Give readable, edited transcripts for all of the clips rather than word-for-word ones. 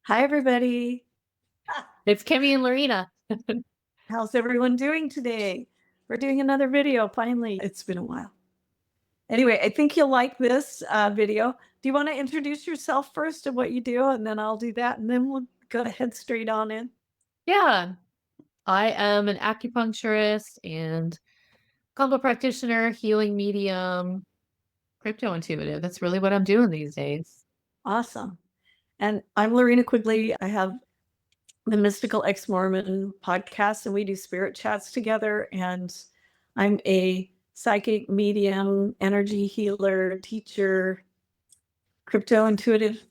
Hi, everybody. It's Kimmie and Lorina. How's everyone doing today? We're doing another video finally. It's been a while. Anyway, I think you'll like this video. Do you want to introduce yourself first and what you do? And then I'll do that. And then we'll go ahead straight on in. Yeah, I am an acupuncturist and combo practitioner, healing medium, crypto intuitive. That's really what I'm doing these days. Awesome. And I'm Lorina Quigley. I have the Mystical Ex Mormon podcast, and we do spirit chats together. And I'm a psychic medium, energy healer, teacher, crypto intuitive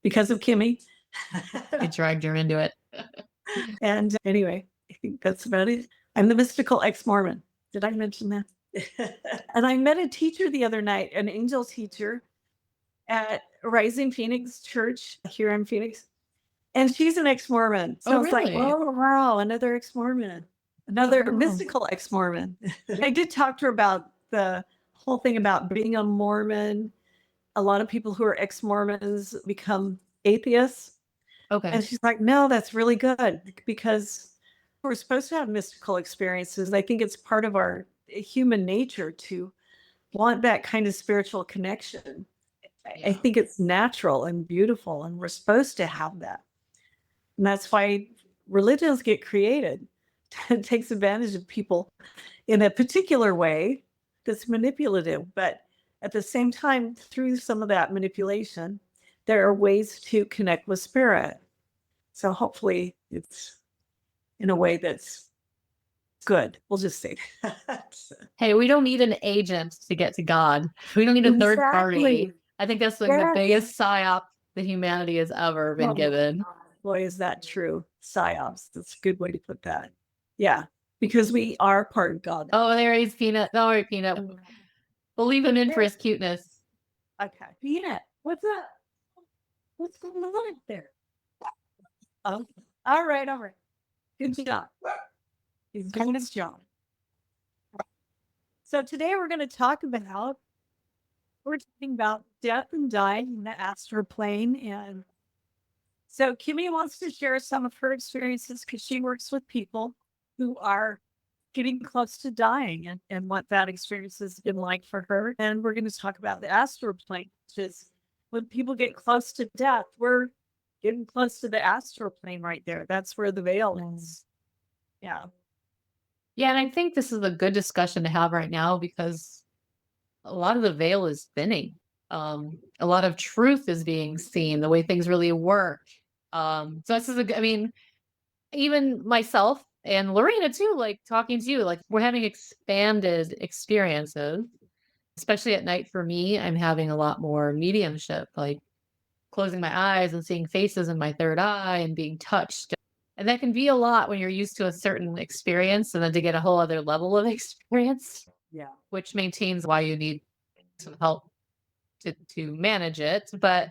because of Kimme. I dragged her into it. And anyway, I think that's about it. I'm the mystical ex Mormon. Did I mention that? And I met a teacher the other night, an angel teacher at Rising Phoenix Church here in Phoenix. And she's an ex Mormon. So Oh, I was like, really? oh, wow, another ex Mormon, another Oh. mystical ex Mormon. I did talk to her about the whole thing about being a Mormon. A lot of people who are ex Mormons become atheists. Okay. And she's like, no, that's really good because we're supposed to have mystical experiences. I think it's part of our human nature to want that kind of spiritual connection. I think it's natural and beautiful, and we're supposed to have that. And that's why religions get created. It takes advantage of people in a particular way that's manipulative. But at the same time, through some of that manipulation, there are ways to connect with spirit. So hopefully it's in a way that's good. We'll just say that. Hey, we don't need an agent to get to God. We don't need a third party. Exactly. I think that's like the Yes. biggest psyop that humanity has ever been Oh, given. boy, is that true. Psyops. That's a good way to put that. Yeah. Because we are part of God. Oh, there he's Peanut. Don't worry, Peanut. We'll leave him in for his cuteness. Okay. Peanut, what's up? What's going on there? Oh, all right, all right. Good job. He's doing his job. So today we're talking about death and dying in the astral plane. And so Kimme wants to share some of her experiences because she works with people who are getting close to dying and what that experience has been like for her. And we're going to talk about the astral plane, which is when people get close to death, we're getting close to the astral plane right there. That's where the veil is. Yeah. Yeah, and I think this is a good discussion to have right now because a lot of the veil is thinning. A lot of truth is being seen, the way things really work. So this is I mean, even myself and Lorena too, like talking to you, like we're having expanded experiences, especially at night for me. I'm having a lot more mediumship, like closing my eyes and seeing faces in my third eye and being touched. And that can be a lot when you're used to a certain experience and then to get a whole other level of experience, Yeah. which maintains why you need some help to manage it. But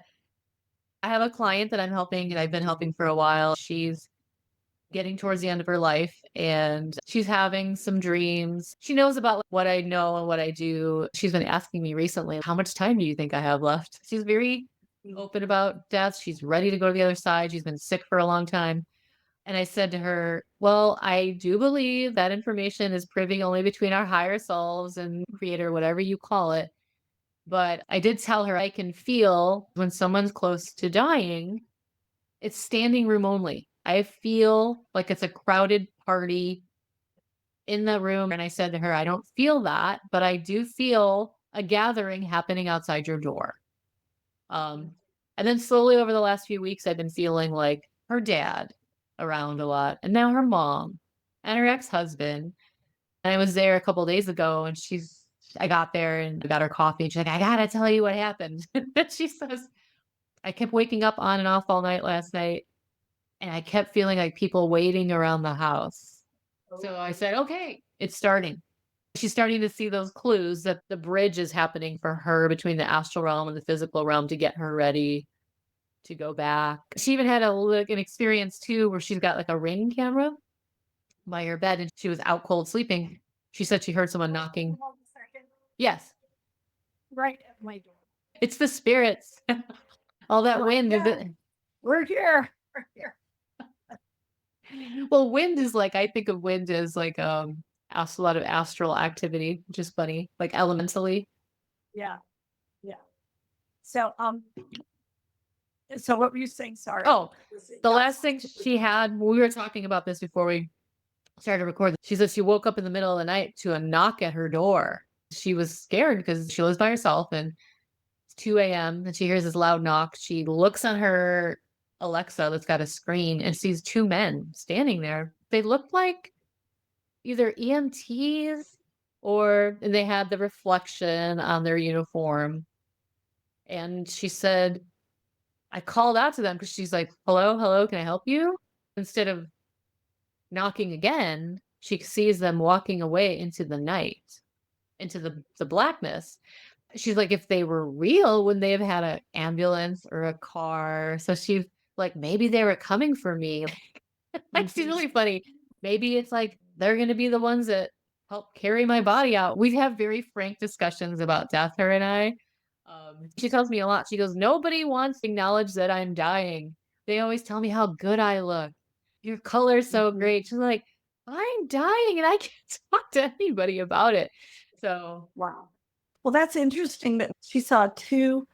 I have a client that I'm helping and I've been helping for a while. She's getting towards the end of her life and she's having some dreams. She knows about what I know and what I do. She's been asking me recently, how much time do you think I have left? She's very open about death. She's ready to go to the other side. She's been sick for a long time. And I said to her, well, I do believe that information is privy only between our higher selves and creator, whatever you call it. But I did tell her I can feel when someone's close to dying, it's standing room only. I feel like it's a crowded party in the room. And I said to her, I don't feel that, but I do feel a gathering happening outside your door. And then slowly over the last few weeks, I've been feeling like her dad around a lot, and now her mom and her ex-husband. And I was there a couple days ago, and I got there and I got her coffee. And she's like, I gotta tell you what happened. She says, I kept waking up on and off all night last night, and I kept feeling like people waiting around the house. So I said, okay, it's starting. She's starting to see those clues that the bridge is happening for her between the astral realm and the physical realm to get her ready to go back. She even had an experience too where she's got like a ring camera by her bed and she was out cold sleeping. She said she heard someone knocking. Hold a second. Yes, Right at my door. it's the spirits. All that Like, wind. yeah. We're here. We're here. Well, wind is like, I think of wind as like a lot of astral activity, which is funny, like elementally. Yeah. Yeah. So, so what were you saying? Sorry. Oh, the last thing she had, we were talking about this before we started recording. She said she woke up in the middle of the night to a knock at her door. She was scared because she lives by herself and it's 2 a.m. and she hears this loud knock. She looks on her Alexa that's got a screen and sees two men standing there. They looked like either EMTs or they had the reflection on their uniform. And she said, I called out to them because she's like, hello, hello, can I help you? Instead of knocking again, she sees them walking away into the night, into the blackness. She's like, if they were real, wouldn't they have had an ambulance or a car? So she's like, maybe they were coming for me. Like, she's really funny. Maybe it's like they're going to be the ones that help carry my body out. We have very frank discussions about death, her and I. She tells me a lot. She goes, nobody wants to acknowledge that I'm dying. They always tell me how good I look. Your color's so great. She's like, I'm dying and I can't talk to anybody about it. So, Wow. Well, that's interesting that she saw two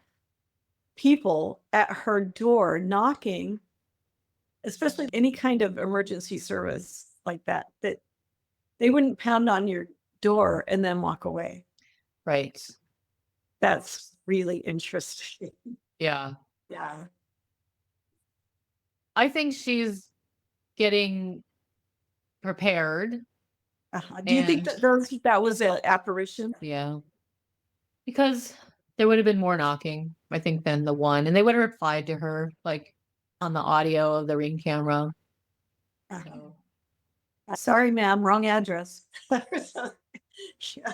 people at her door knocking, especially any kind of emergency service like that, that they wouldn't pound on your door and then walk away. right. That's really interesting. Yeah. Yeah. I think she's getting prepared. Do you think And that was an apparition? yeah, because there would have been more knocking, I think, than the one. And they would have replied to her like on the audio of the Ring camera. So, Sorry, ma'am, wrong address. Yeah.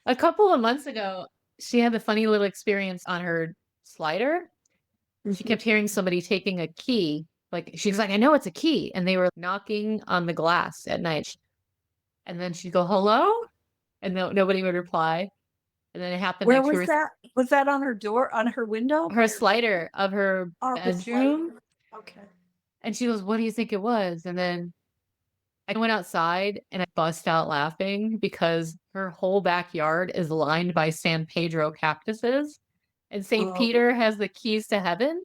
a couple of months ago, she had a funny little experience on her slider. She kept hearing somebody taking a key. Like, she's like, I know it's a key. And they were knocking on the glass at night. And then she'd go, hello? And nobody would reply. And then it happened Where like two was or that? Was that on her door, on her window? her slider of her Oh, the slider. bedroom. Okay. And she goes, what do you think it was? And then I went outside and I bust out laughing because her whole backyard is lined by San Pedro cactuses. And St. Oh. Peter has the keys to heaven.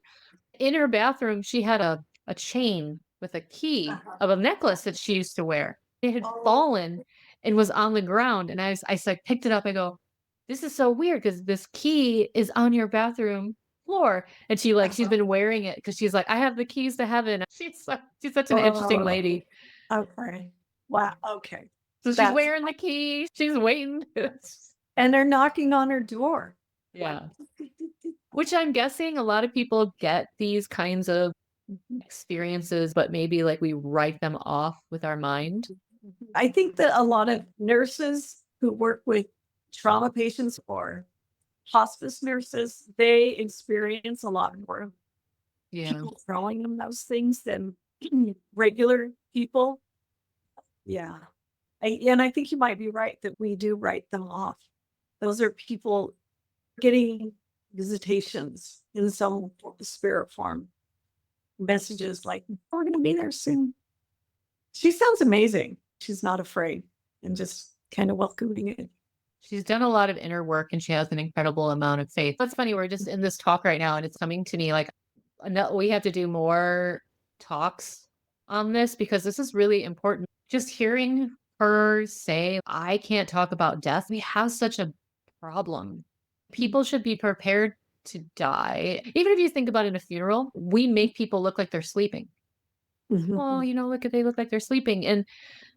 In her bathroom, she had a chain with a key of a necklace that she used to wear. It had fallen and was on the ground. And I like picked it up. I go, this is so weird because this key is on your bathroom floor. And she's been wearing it because she's like, I have the keys to heaven. She's such an interesting lady. Okay. Wow. Okay. So she's wearing the key. She's waiting. And they're knocking on her door. Yeah. Which I'm guessing a lot of people get these kinds of experiences, but maybe like we write them off with our mind. I think that a lot of nurses who work with trauma patients or hospice nurses, they experience a lot more people throwing them those things than regular people. Yeah. And I think you might be right that we do write them off. Those are people getting visitations in some spirit form. Messages like, we're going to be there soon. She sounds amazing. She's not afraid and just kind of welcoming it. She's done a lot of inner work and she has an incredible amount of faith. That's funny. We're just in this talk right now and it's coming to me like, no, we have to do more talks on this because this is really important. Just hearing her say, I can't talk about death. We have such a problem. People should be prepared to die. Even if you think about it in a funeral, we make people look like they're sleeping. Well, they look like they're sleeping. And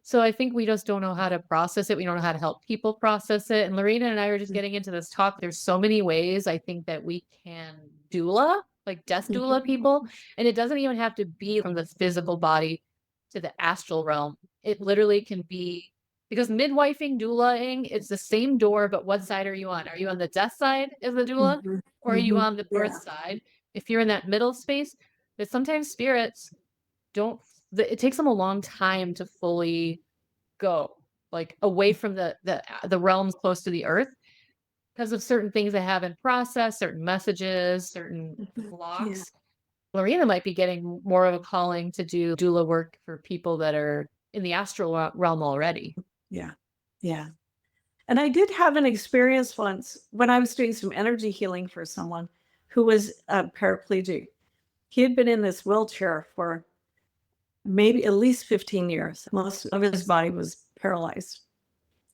so I think we just don't know how to process it. We don't know how to help people process it. And Lorina and I were just getting into this talk. There's so many ways I think that we can doula, like death doula people. And it doesn't even have to be from the physical body to the astral realm. It literally can be because midwifing, doulaing, it's the same door, but what side are you on? Are you on the death side as the doula? Or are you on the birth side? If you're in that middle space, but sometimes spirits it takes them a long time to fully go like away from the realms close to the earth because of certain things they haven't processed, certain messages, certain blocks. Lorena might be getting more of a calling to do doula work for people that are in the astral realm already. Yeah. Yeah. And I did have an experience once when I was doing some energy healing for someone who was paraplegic. He had been in this wheelchair for maybe at least 15 years. Most of his body was paralyzed.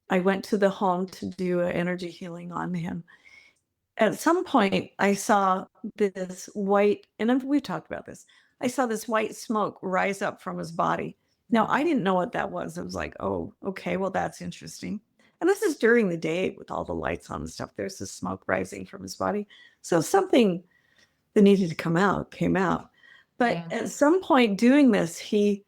I went to the home to do energy healing on him. At some point, I saw this white, and we've talked about this. I saw this white smoke rise up from his body. Now, I didn't know what that was. I was like, oh, okay, well, that's interesting. And this is during the day with all the lights on and stuff. There's this smoke rising from his body. So something that needed to come out came out. But at some point doing this, he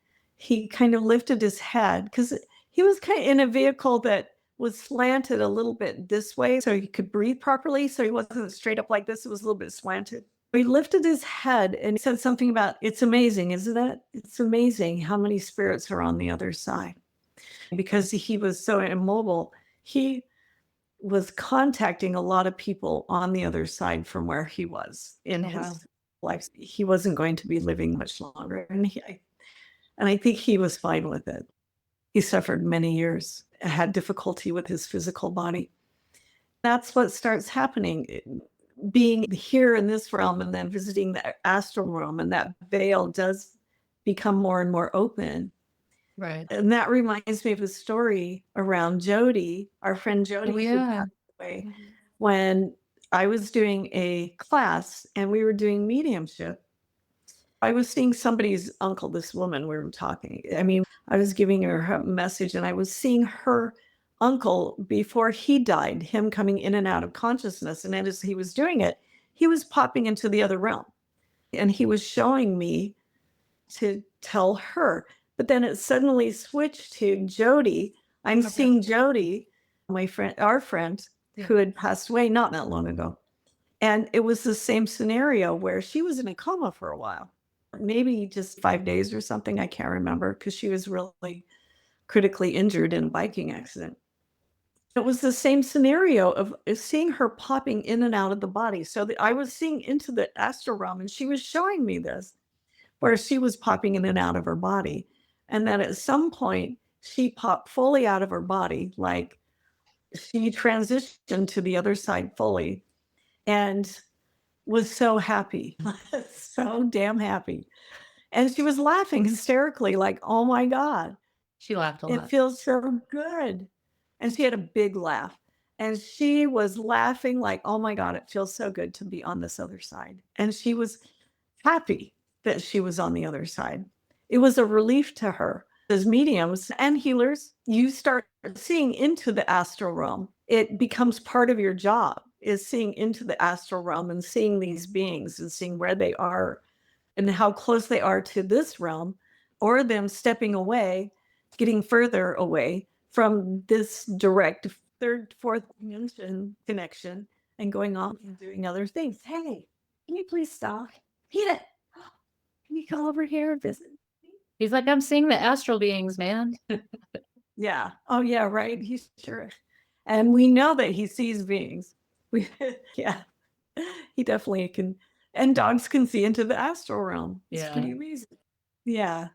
kind of lifted his head because he was kind of in a vehicle that was slanted a little bit this way so he could breathe properly. So he wasn't straight up like this. It was a little bit slanted. He lifted his head and he said something about, it's amazing, isn't it? It's amazing how many spirits are on the other side. Because he was so immobile, he was contacting a lot of people on the other side from where he was in his life. He wasn't going to be living much longer. And I think he was fine with it. He suffered many years, had difficulty with his physical body. That's what starts happening. Being here in this realm and then visiting the astral realm, and that veil does become more and more open. Right. And that reminds me of a story around Jody, our friend Jody, who passed away, when I was doing a class and we were doing mediumship. I was seeing somebody's uncle, this woman we were talking. I mean, I was giving her a message and I was seeing her uncle before he died, him coming in and out of consciousness. And as he was doing it, he was popping into the other realm. And he was showing me to tell her. But then it suddenly switched to Jody. I'm seeing Jody, my friend, our friend, who had passed away not that long ago. And it was the same scenario where she was in a coma for a while, maybe just 5 days or something. I can't remember because she was really critically injured in a biking accident. It was the same scenario of seeing her popping in and out of the body. So I was seeing into the astral realm and she was showing me this, where she was popping in and out of her body. And then at some point, she popped fully out of her body, like she transitioned to the other side fully and was so happy, so damn happy. And she was laughing hysterically, like, oh my God, She laughed a it lot. feels so good. And she had a big laugh. And she was laughing like, oh my God, it feels so good to be on this other side. And she was happy that she was on the other side. It was a relief to her. As mediums and healers, you start seeing into the astral realm. It becomes part of your job, is seeing into the astral realm and seeing these beings and seeing where they are and how close they are to this realm, or them stepping away, getting further away from this direct third, fourth dimension connection and going on and doing other things. Hey, can you please stop? Peter, can you come over here and visit? He's like, I'm seeing the astral beings, man. Yeah. Oh, yeah, right. He's sure. And we know that he sees beings. We, yeah, he definitely can. And dogs can see into the astral realm. It's pretty amazing. Yeah.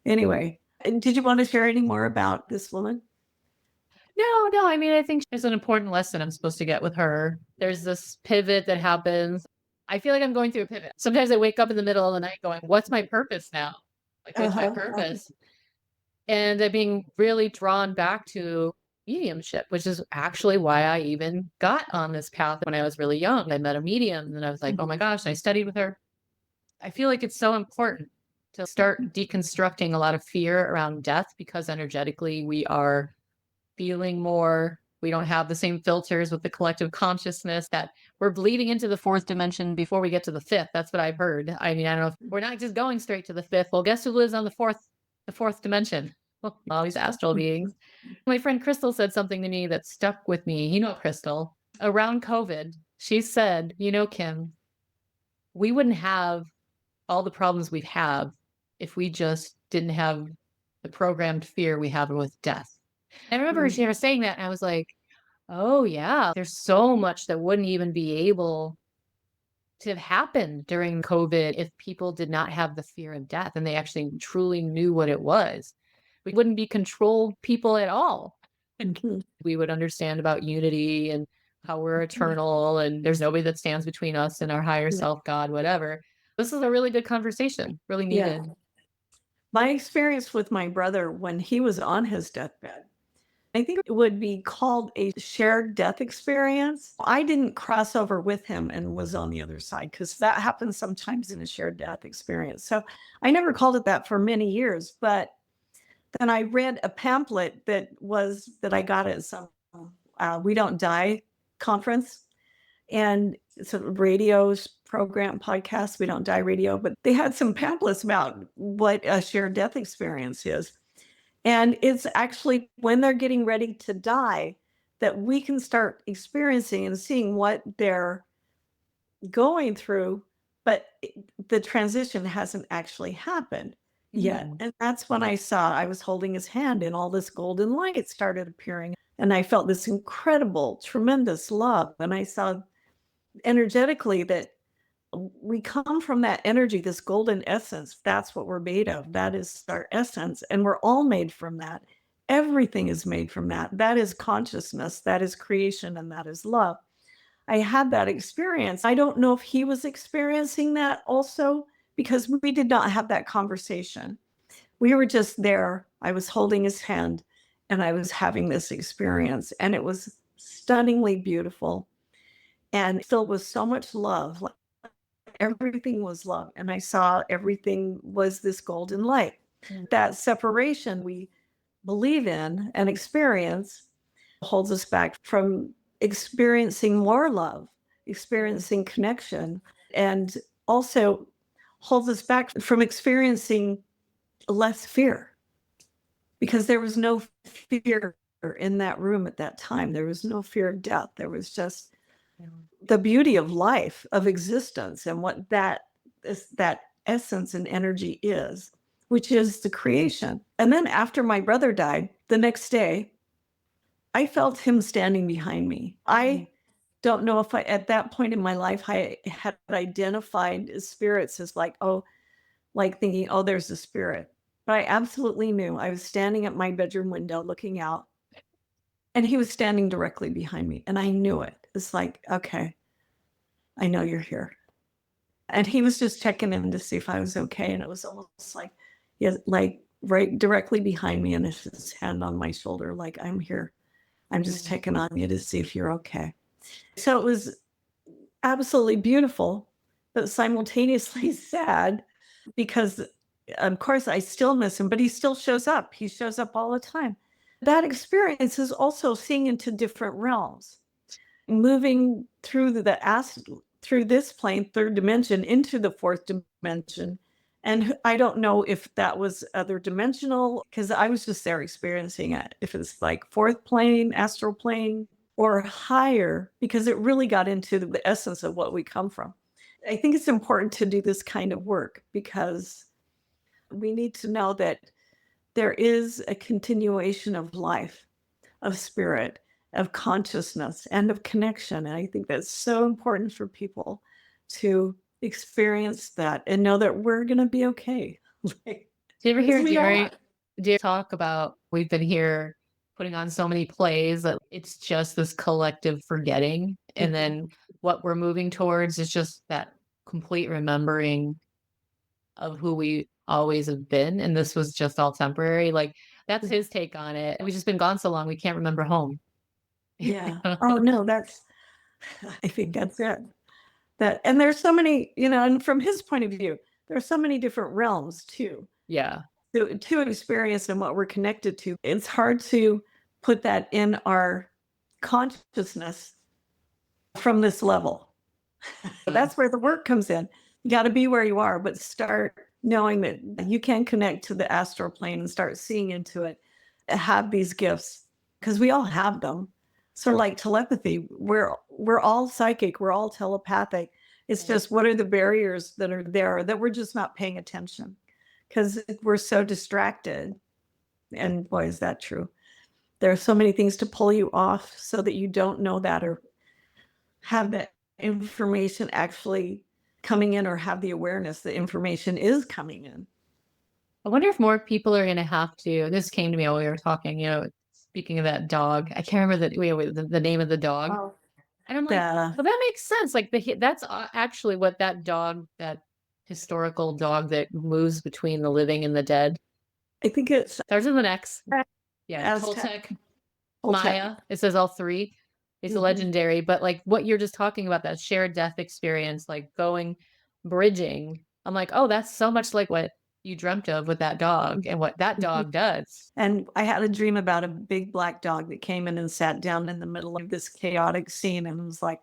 Anyway, and did you want to share any more about this woman? No, I mean, I think there's an important lesson I'm supposed to get with her. There's this pivot that happens. I feel like I'm going through a pivot. Sometimes I wake up in the middle of the night going, what's my purpose now? Like, what's my purpose? And I'm being really drawn back to mediumship, which is actually why I even got on this path when I was really young. I met a medium and I was like, oh my gosh, and I studied with her. I feel like it's so important to start deconstructing a lot of fear around death because energetically we are feeling more. We don't have the same filters with the collective consciousness that we're bleeding into the fourth dimension before we get to the fifth. That's what I've heard. I mean, I don't know if we're not just going straight to the fifth. Well, guess who lives on the fourth dimension? Well, all these astral beings. My friend Crystal said something to me that stuck with me. You know, Crystal, around COVID, she said, you know, Kim, we wouldn't have all the problems we have if we just didn't have the programmed fear we have with death. I remember her saying that, and I was like, oh, yeah, there's so much that wouldn't even be able to have happened during COVID if people did not have the fear of death and they actually truly knew what it was. We wouldn't be controlled people at all. And Mhm. we would understand about unity and how we're Yeah. eternal and there's nobody that stands between us and our higher Yeah. self, God, whatever. This is a really good conversation, really Yeah. needed. My experience with my brother when he was on his deathbed, I think it would be called a shared death experience. I didn't cross over with him and was on the other side because that happens sometimes in a shared death experience. So I never called it that for many years. But then I read a pamphlet that I got at some We Don't Die conference, and it's a program podcast, We Don't Die Radio, but they had some pamphlets about what a shared death experience is. And it's actually when they're getting ready to die that we can start experiencing and seeing what they're going through, but the transition hasn't actually happened yet. Mm. And that's when I was holding his hand and all this golden light started appearing. And I felt this incredible, tremendous love. And I saw energetically that we come from that energy, this golden essence. That's what we're made of. That is our essence. And we're all made from that. Everything is made from that. That is consciousness, that is creation, and that is love. I had that experience. I don't know if he was experiencing that also because we did not have that conversation. We were just there. I was holding his hand and I was having this experience, and it was stunningly beautiful and filled with so much love. Like everything was love. And I saw everything was this golden light. Mm. That separation we believe in and experience holds us back from experiencing more love, experiencing connection, and also holds us back from experiencing less fear because there was no fear in that room at that time. There was no fear of death. There was just the beauty of life, of existence, and what that essence and energy is, which is the creation. And then after my brother died, the next day, I felt him standing behind me. I don't know if at that point in my life, I had identified spirits as like, oh, like thinking, oh, there's a spirit. But I absolutely knew. I was standing at my bedroom window looking out, and he was standing directly behind me. And I knew it. It's like, okay, I know you're here. And he was just checking in to see if I was okay. And it was almost like, yeah, like right directly behind me, and his hand on my shoulder, like, I'm here. I'm just checking on you to see if you're okay. So it was absolutely beautiful, but simultaneously sad because, of course, I still miss him, but he still shows up. He shows up all the time. That experience is also seeing into different realms, moving through through this plane, third dimension, into the fourth dimension. And I don't know if that was other dimensional because I was just there experiencing it. If it's like fourth plane, astral plane, or higher, because it really got into the essence of what we come from. I think it's important to do this kind of work because we need to know that there is a continuation of life, of spirit, of consciousness, and of connection. And I think that's so important for people to experience that and know that we're going to be okay. Like, Do you ever 'cause hear we Jerry are. do you talk about we've been here putting on so many plays that it's just this collective forgetting, and Mhm. then what we're moving towards is just that complete remembering of who we always have been, and this was just all temporary. Like, that's his take on it. We've just been gone so long, we can't remember home. Yeah. Oh, no, I think that's it. And there's so many, and from his point of view, there are so many different realms too. Yeah. To experience and what we're connected to. It's hard to put that in our consciousness from this level. That's where the work comes in. You got to be where you are, but start knowing that you can connect to the astral plane and start seeing into it, have these gifts because we all have them. Sort of like telepathy. We're all psychic, we're all telepathic. It's just what are the barriers that are there that we're just not paying attention because we're so distracted. And boy, is that true. There are so many things to pull you off so that you don't know that or have that information actually coming in or have the awareness that information is coming in. I wonder if more people are going to have to. This came to me while we were talking. Speaking of that dog, I can't remember the name of the dog. Oh, And I'm like, well, that makes sense. Like that's actually what that dog, that historical dog that moves between the living and the dead. I think it starts with an X. Yeah, Aztec. Maya. It says all three. It's legendary, but like what you're just talking about, that shared death experience, like bridging. I'm like, oh, that's so much like what you dreamt of with that dog and what that dog does. And I had a dream about a big black dog that came in and sat down in the middle of this chaotic scene and was like,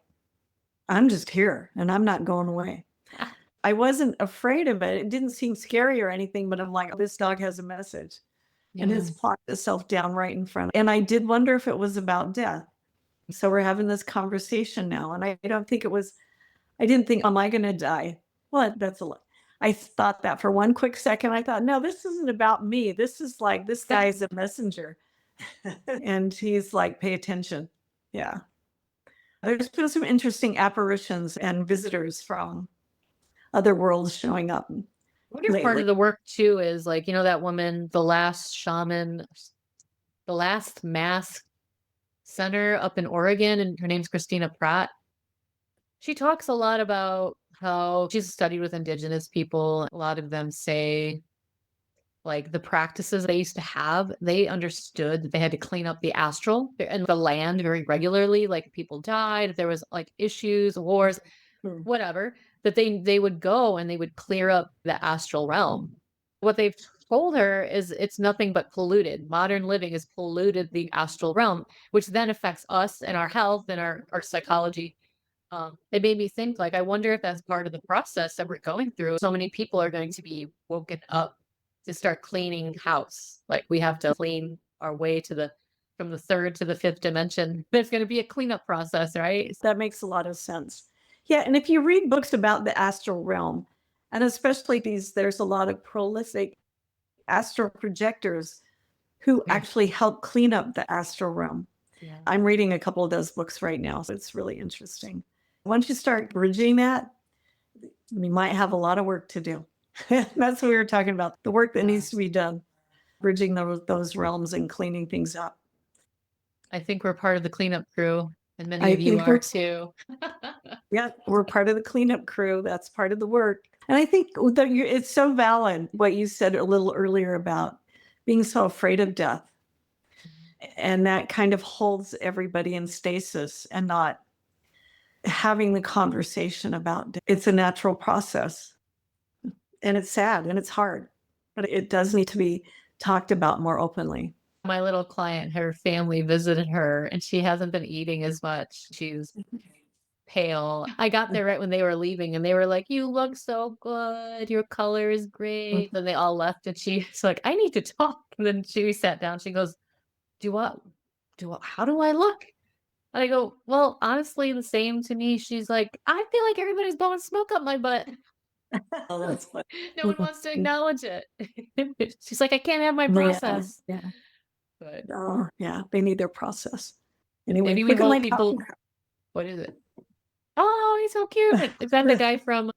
I'm just here and I'm not going away. I wasn't afraid of it. It didn't seem scary or anything, but I'm like, oh, this dog has a message. And it's plopped itself down right in front. And I did wonder if it was about death. So we're having this conversation now. And I don't think it was, I didn't think, am I going to die? Well, that's a lot. I thought that for one quick second. I thought, no, this isn't about me. This is like, this guy is a messenger. And he's like, pay attention. Yeah. There's been some interesting apparitions and visitors from other worlds showing up. I wonder if part of the work too is like, that woman, the last shaman, the last mask center up in Oregon, and her name's Christina Pratt. She talks a lot about how she's studied with indigenous people. A lot of them say like the practices they used to have, they understood that they had to clean up the astral and the land very regularly. Like people died, if there was like issues, wars, whatever, that they would go and they would clear up the astral realm. What they've told her is it's nothing but polluted. Modern living has polluted the astral realm, which then affects us and our health and our psychology. It made me think, like, I wonder if that's part of the process that we're going through. So many people are going to be woken up to start cleaning house. Like we have to clean our way from the third to the fifth dimension. There's going to be a cleanup process, right? That makes a lot of sense. Yeah. And if you read books about the astral realm, and especially there's a lot of prolific astral projectors who actually help clean up the astral realm. Yeah. I'm reading a couple of those books right now. So it's really interesting. Once you start bridging that, we might have a lot of work to do. That's what we were talking about. The work that needs to be done, bridging those realms and cleaning things up. I think we're part of the cleanup crew, and many of you are too. Yeah, we're part of the cleanup crew. That's part of the work. And I think it's so valid what you said a little earlier about being so afraid of death. And that kind of holds everybody in stasis and not having the conversation about death. It's a natural process. And it's sad and it's hard, but it does need to be talked about more openly. My little client, her family visited her and she hasn't been eating as much. She's pale. I got there right when they were leaving and they were like, you look so good. Your color is great. Then they all left and she's like, I need to talk. And then she sat down. She goes, how do I look? And I go, well, honestly, the same to me. She's like, I feel like everybody's blowing smoke up my butt. Oh, that's funny. No one wants to acknowledge it. She's like, I can't have my process. Yeah. But yeah, they need their process. Anyway, maybe we hold people. What is it? Oh, he's so cute. Is that the guy from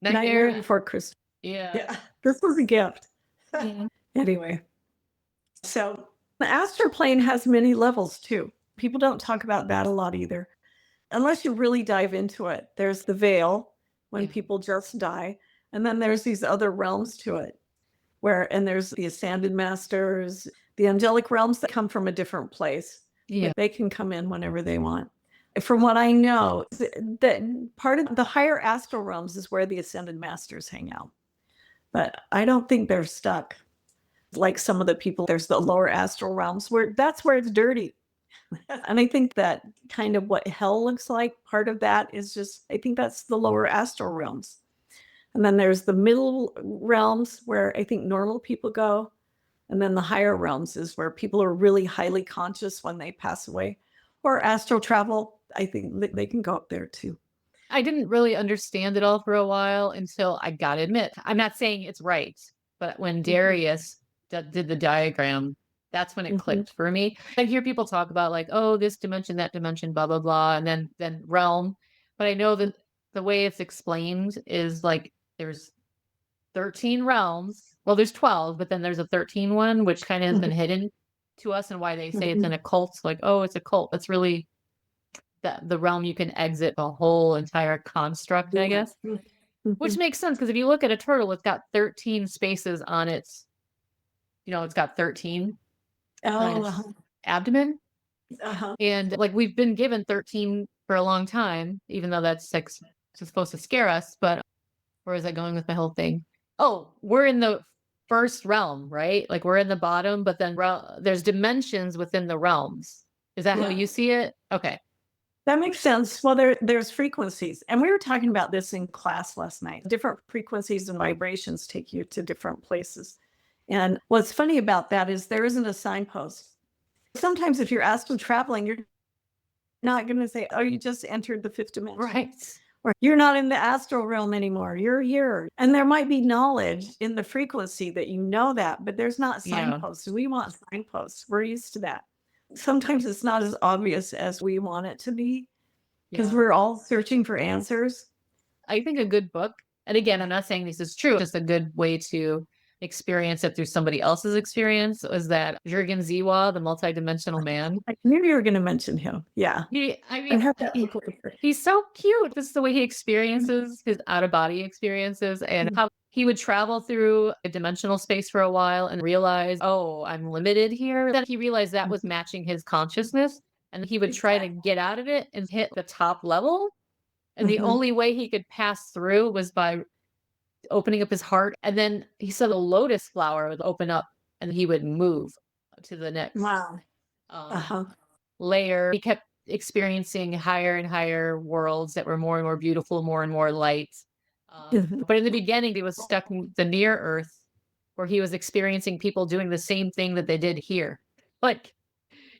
Nightmare Before Christmas? Yeah. This was a gift. Anyway, so the astral plane has many levels too. People don't talk about that a lot either. Unless you really dive into it. There's the veil when people just die. And then there's these other realms to it and there's the ascended masters, the angelic realms that come from a different place. Yeah. They can come in whenever they want. From what I know, that part of the higher astral realms is where the ascended masters hang out. But I don't think they're stuck. Like some of the people, there's the lower astral realms that's where it's dirty. And I think that kind of what hell looks like, part of that is just, I think that's the lower astral realms. And then there's the middle realms where I think normal people go. And then the higher realms is where people are really highly conscious when they pass away. Or astral travel, I think they can go up there too. I didn't really understand it all for a while until I got to admit, I'm not saying it's right, but when Darius did the diagram, that's when it clicked for me. I hear people talk about like, oh, this dimension, that dimension, blah, blah, blah, and then realm. But I know that the way it's explained is like there's 13 realms. Well, there's 12, but then there's a 13 one, which kind of has been hidden to us, and why they say it's in a cult. Like, oh, it's a cult. That's really the realm you can exit the whole entire construct, I guess. Which makes sense because if you look at a turtle, it's got 13 spaces on its, it's got 13 on its abdomen. And like we've been given 13 for a long time, even though that's like supposed to scare us. But where is I going with my whole thing? Oh, we're in the first realm, right? Like we're in the bottom, but then there's dimensions within the realms. Is that how you see it? Okay. That makes sense. Well, there's frequencies. And we were talking about this in class last night. Different frequencies and vibrations take you to different places. And what's funny about that is there isn't a signpost. Sometimes if you're astral traveling, you're not going to say, oh, you just entered the fifth dimension. Right. Or you're not in the astral realm anymore. You're here. And there might be knowledge in the frequency that you know that, but there's not signposts. We want signposts. We're used to that. Sometimes it's not as obvious as we want it to be because we're all searching for answers. I think a good book, and again, I'm not saying this is true, just a good way to experience it through somebody else's experience, was that Jürgen Ziwa, the multidimensional man. I knew you were going to mention him. Yeah. He's so cute. This is the way he experiences his out-of-body experiences and how he would travel through a dimensional space for a while and realize, oh, I'm limited here. Then he realized that was matching his consciousness, and he would try to get out of it and hit the top level. And the only way he could pass through was by opening up his heart. And then he said the lotus flower would open up and he would move to the next layer. He kept experiencing higher and higher worlds that were more and more beautiful, more and more light. But in the beginning, he was stuck in the near Earth, where he was experiencing people doing the same thing that they did here. Like,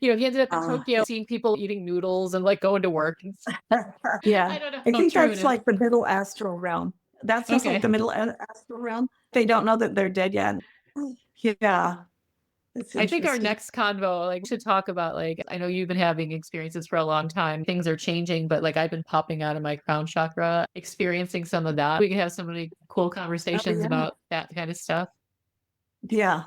he ended up in Tokyo seeing people eating noodles and like going to work. Yeah. I don't know. I think that's like the middle astral realm. That's just like the middle astral realm. They don't know that they're dead yet. Yeah. I think our next convo, like, should talk about, like, I know you've been having experiences for a long time. Things are changing, but like I've been popping out of my crown chakra, experiencing some of that. We can have some really cool conversations about that kind of stuff. Yeah.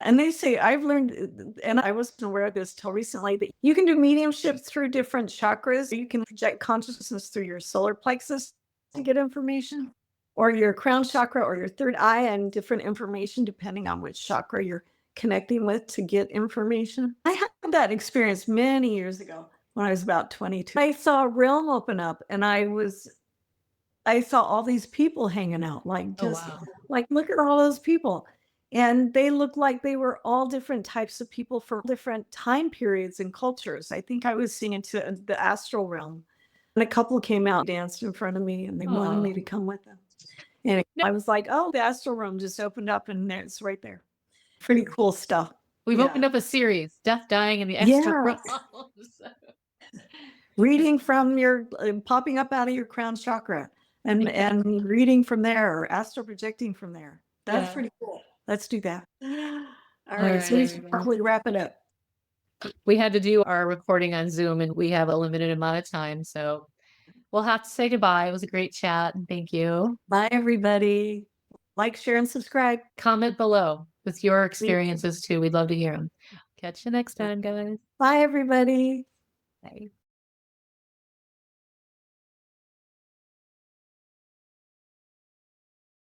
And they say, I've learned, and I wasn't aware of this till recently, that you can do mediumship through different chakras. You can project consciousness through your solar plexus to get information, or your crown chakra, or your third eye, and different information depending on which chakra you're connecting with to get information. I had that experience many years ago when I was about 22. I saw a realm open up, and I saw all these people hanging out, like just like, look at all those people. And they looked like they were all different types of people for different time periods and cultures. I think I was seeing into the astral realm. And a couple came out, danced in front of me, and they wanted me to come with them. And I was like, oh, the astral realm just opened up, and it's right there. Pretty cool stuff. We've opened up a series, Death, Dying, and the Astral Realms. Reading from your, popping up out of your crown chakra and reading from there, or astral projecting from there. That's pretty cool. Let's do that. All right, so we should probably wrap it up. We had to do our recording on Zoom, and we have a limited amount of time, so we'll have to say goodbye. It was a great chat, and thank you. Bye, everybody. Like, share, and subscribe. Comment below with your experiences too. We'd love to hear them. Catch you next time, guys. Bye, everybody. Bye.